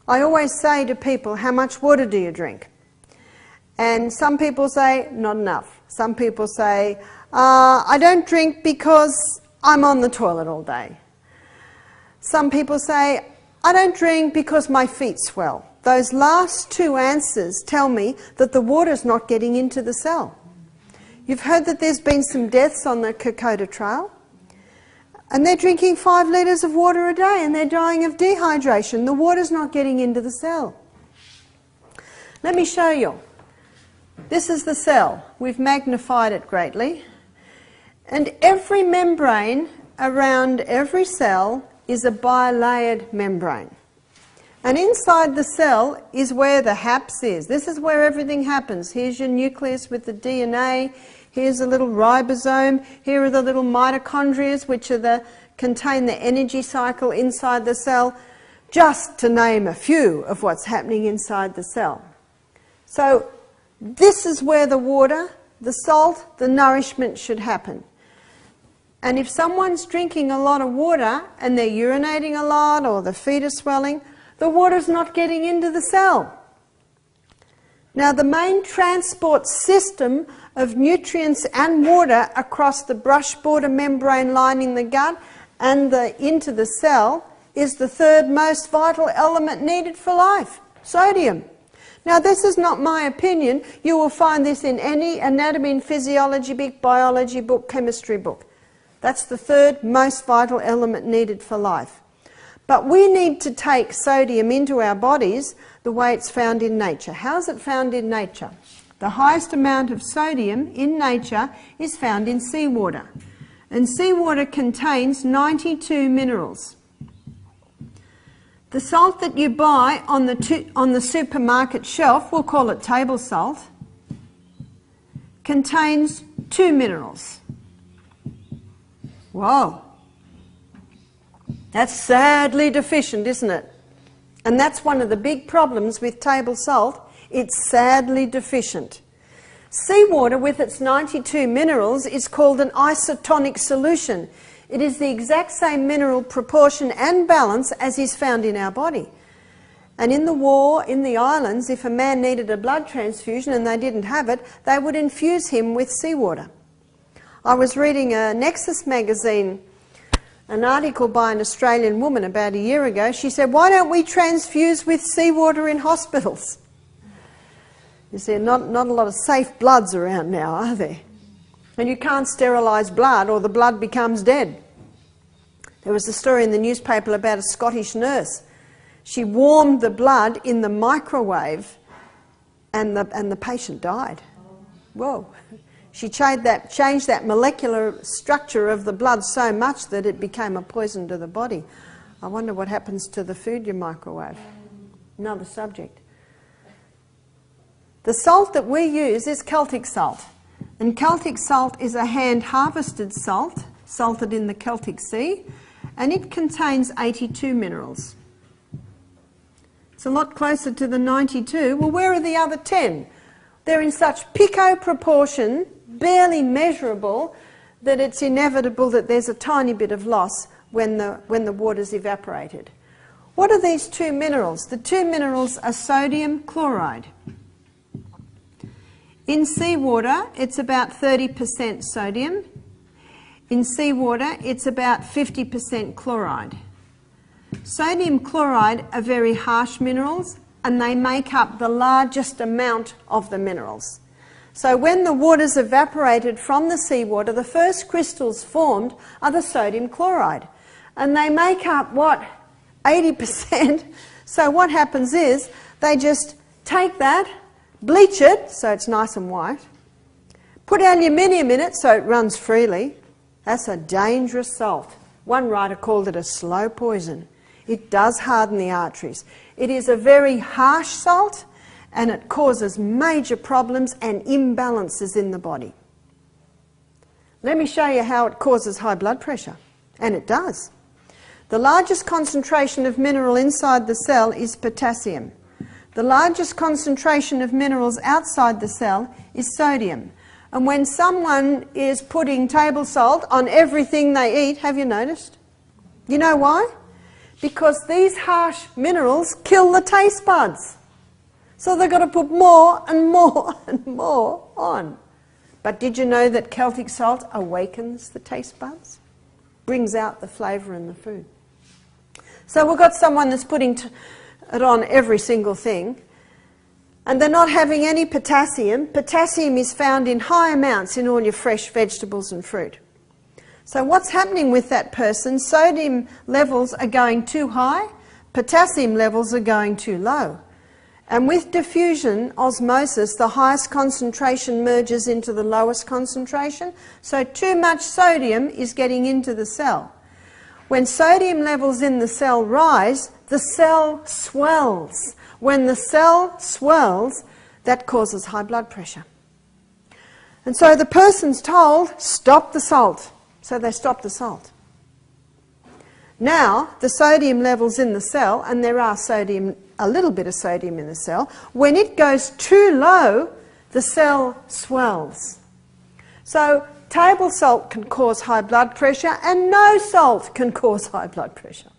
I always say to people, how much water do you drink? And some people say, not enough. Some people say, I don't drink because I'm on the toilet all day. Some people say, I don't drink because my feet swell. Those last two answers tell me that the water's not getting into the cell. You've heard that there's been some deaths on the Kokoda Trail, and they're drinking 5 litres of water a day and they're dying of dehydration. The water's not getting into the cell. Let me show you. This is the cell. We've magnified it greatly. And every membrane around every cell is a bilayered membrane. And inside the cell is where the HAPS is. This is where everything happens. Here's your nucleus with the DNA. Here's a little ribosome. Here are the little mitochondria, which are contain the energy cycle inside the cell, just to name a few of what's happening inside the cell. So this is where the water, the salt, the nourishment should happen. And if someone's drinking a lot of water and they're urinating a lot or the feet are swelling, the water's not getting into the cell. Now, the main transport system of nutrients and water across the brush border membrane lining the gut and into the cell is the third most vital element needed for life, sodium. Now, this is not my opinion. You will find this in any anatomy and physiology book, biology book, chemistry book. That's the third most vital element needed for life. But we need to take sodium into our bodies the way it's found in nature. How is it found in nature? The highest amount of sodium in nature is found in seawater. And seawater contains 92 minerals. The salt that you buy on the supermarket shelf, we'll call it table salt, contains 2 minerals. Whoa! That's sadly deficient, isn't it? And that's one of the big problems with table salt. It's sadly deficient. Seawater, with its 92 minerals, is called an isotonic solution. It is the exact same mineral proportion and balance as is found in our body. And in the war, in the islands, if a man needed a blood transfusion and they didn't have it, they would infuse him with seawater. I was reading a Nexus magazine, an article by an Australian woman about a year ago. She said, why don't we transfuse with seawater in hospitals? You see, not a lot of safe bloods around now, are there? And you can't sterilise blood or the blood becomes dead. There was a story in the newspaper about a Scottish nurse. She warmed the blood in the microwave and the patient died. Whoa. She changed that molecular structure of the blood so much that it became a poison to the body. I wonder what happens to the food you microwave. Another subject. The salt that we use is Celtic salt. And Celtic salt is a hand-harvested salt, salted in the Celtic Sea, and it contains 82 minerals. It's a lot closer to the 92. Well, where are the other 10? They're in such pico proportion, barely measurable, that it's inevitable that there's a tiny bit of loss when the water's evaporated. What are these 2 minerals? The 2 minerals are sodium chloride. In seawater, it's about 30% sodium. In seawater, it's about 50% chloride. Sodium chloride are very harsh minerals, and they make up the largest amount of the minerals. So when the water's evaporated from the seawater, the first crystals formed are the sodium chloride. And they make up, what, 80%? So what happens is they just take that, bleach it so it's nice and white, put aluminium in it so it runs freely. That's a dangerous salt. One writer called it a slow poison. It does harden the arteries. It is a very harsh salt, and it causes major problems and imbalances in the body. Let me show you how it causes high blood pressure, and it does. The largest concentration of mineral inside the cell is potassium. The largest concentration of minerals outside the cell is sodium. And when someone is putting table salt on everything they eat, have you noticed? You know why? because these harsh minerals kill the taste buds. So they've got to put more and more and more on. But did you know that Celtic salt awakens the taste buds? Brings out the flavour in the food. So we've got someone that's putting it on every single thing, and they're not having any potassium. Potassium is found in high amounts in all your fresh vegetables and fruit. So what's happening with that person? Sodium levels are going too high, potassium levels are going too low. And with diffusion, osmosis, the highest concentration merges into the lowest concentration, so too much sodium is getting into the cell. When sodium levels in the cell rise, the cell swells. When the cell swells, that causes high blood pressure. And so the person's told, stop the salt. So they stop the salt. Now, the sodium levels in the cell, and there are a little bit of sodium in the cell, when it goes too low, the cell swells. So table salt can cause high blood pressure, and no salt can cause high blood pressure.